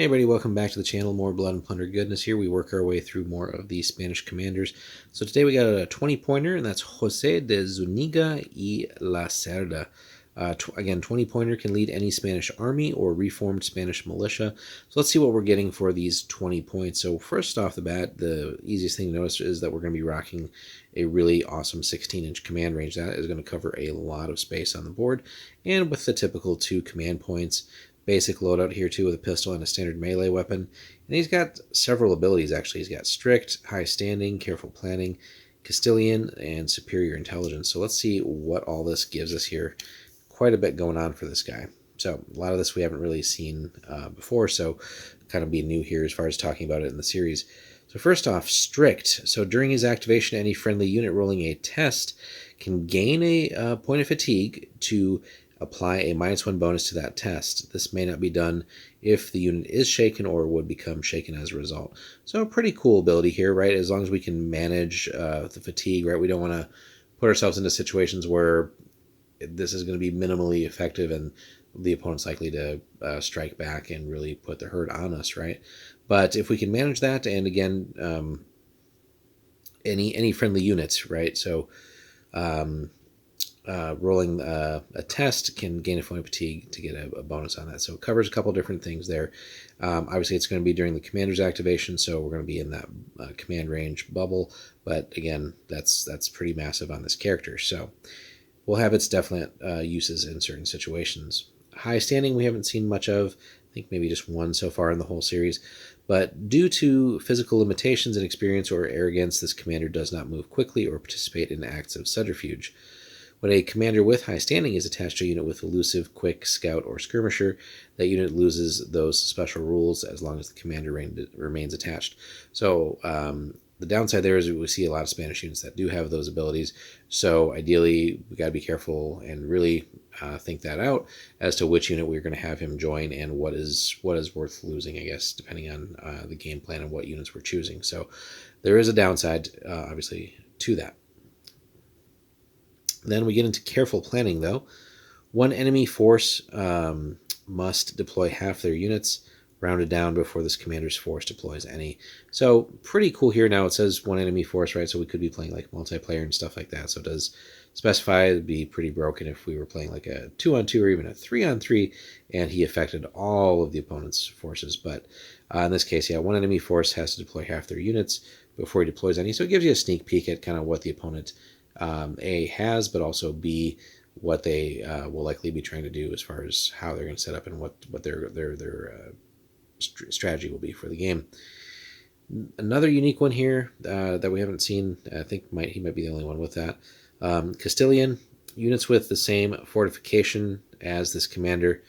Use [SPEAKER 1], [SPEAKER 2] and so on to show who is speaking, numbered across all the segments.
[SPEAKER 1] Hey everybody, welcome back to the channel. More Blood and Plunder goodness here. We work our way through more of the Spanish commanders. So today we got a 20-pointer, and that's José de Zuniga y la Cerda. Again, 20-pointer can lead any Spanish army or reformed Spanish militia. So let's see what we're getting for these 20 points. So first off the bat, the easiest thing to notice is that we're going to be rocking a really awesome 16-inch command range. That is going to cover a lot of space on the board, and with the typical 2 command points. Basic loadout here too with a pistol and a standard melee weapon. And he's got several abilities actually. He's got strict, high standing, careful planning, Castilian, and superior intelligence. So let's see what all this gives us here. Quite a bit going on for this guy. So a lot of this we haven't really seen before, so kind of be new here as far as talking about it in the series. So first off, strict. So during his activation, any friendly unit rolling a test can gain a point of fatigue to apply a -1 bonus to that test. This may not be done if the unit is shaken or would become shaken as a result. So a pretty cool ability here, right? As long as we can manage the fatigue, right? We don't want to put ourselves into situations where this is going to be minimally effective and the opponent's likely to strike back and really put the hurt on us, right? But if we can manage that, and again, any friendly units, right? So rolling a test can gain a point of fatigue to get a bonus on that. So it covers a couple different things there. Obviously, it's going to be during the commander's activation, so we're going to be in that command range bubble. But again, that's pretty massive on this character. So we'll have its definite uses in certain situations. High standing we haven't seen much of. I think maybe just one so far in the whole series. But due to physical limitations and experience or arrogance, this commander does not move quickly or participate in acts of subterfuge. When a commander with high standing is attached to a unit with elusive, quick, scout, or skirmisher, that unit loses those special rules as long as the commander remains attached. So the downside there is we see a lot of Spanish units that do have those abilities. So ideally, we got to be careful and really think that out as to which unit we're going to have him join and what is worth losing, I guess, depending on the game plan and what units we're choosing. So there is a downside, obviously, to that. Then we get into careful planning, though. One enemy force must deploy half their units, rounded down before this commander's force deploys any. So pretty cool here. Now it says one enemy force, right? So we could be playing like multiplayer and stuff like that. So it does specify it'd be pretty broken if we were playing like a 2-on-2 or even a 3-on-3, and he affected all of the opponent's forces. But in this case, yeah, one enemy force has to deploy half their units before he deploys any. So it gives you a sneak peek at kind of what the opponent A has, but also B, what they will likely be trying to do as far as how they're going to set up and what their strategy will be for the game. Another unique one here that we haven't seen, I think he might be the only one with that. Castilian units with the same fortification as this commander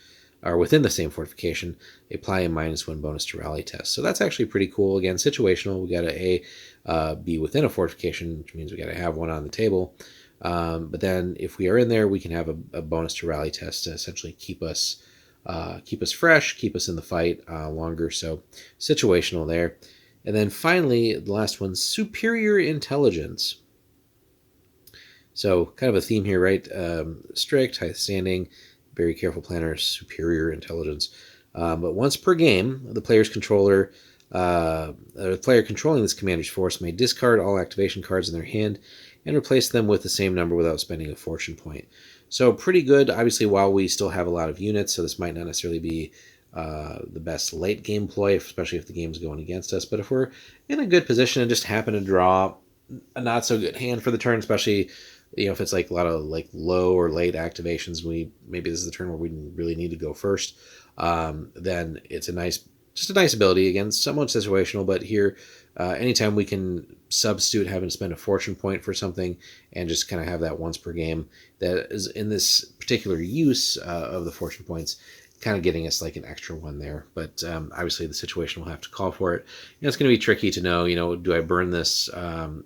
[SPEAKER 1] are within the same fortification, apply a -1 bonus to rally test. So that's actually pretty cool. Again, situational. We got to be within a fortification, which means we got to have one on the table. But then if we are in there, we can have a bonus to rally test to essentially keep us fresh, keep us in the fight longer. So situational there. And then finally, the last one, superior intelligence. So kind of a theme here, right? Strict, high standing, very careful planner, superior intelligence. But once per game, the player controlling this commander's force may discard all activation cards in their hand and replace them with the same number without spending a fortune point. So pretty good, obviously, while we still have a lot of units, so this might not necessarily be the best late game ploy, especially if the game's going against us. But if we're in a good position and just happen to draw a not so good hand for the turn, especially if it's like a lot of like low or late activations, maybe this is the turn where we really need to go first, then it's just a nice ability. Again, somewhat situational, but here, anytime we can substitute having to spend a fortune point for something and just kind of have that once per game, that is in this particular use of the fortune points, kind of getting us like an extra one there. But obviously the situation will have to call for it. It's going to be tricky to know, do I burn this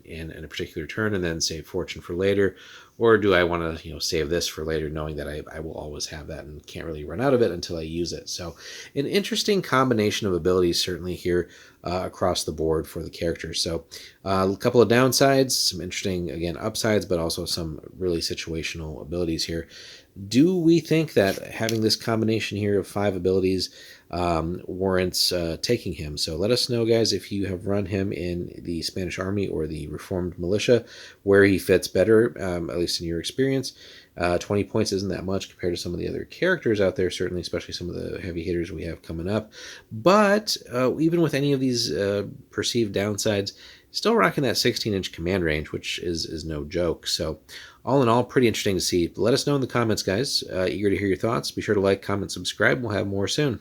[SPEAKER 1] in a particular turn and then save fortune for later, or do I want to save this for later, knowing that I will always have that and can't really run out of it until I use it. So an interesting combination of abilities certainly here across the board for the characters. So a couple of downsides, some interesting, again, upsides, but also some really situational abilities here. Do we think that having this combination here of 5 abilities warrants taking him. So let us know, guys, if you have run him in the Spanish Army or the Reformed Militia, where he fits better, at least in your experience. 20 points isn't that much compared to some of the other characters out there, certainly, especially some of the heavy hitters we have coming up. But even with any of these perceived downsides, still rocking that 16-inch command range, which is no joke. So all in all, pretty interesting to see. Let us know in the comments, guys. Eager to hear your thoughts. Be sure to like, comment, subscribe. We'll have more soon.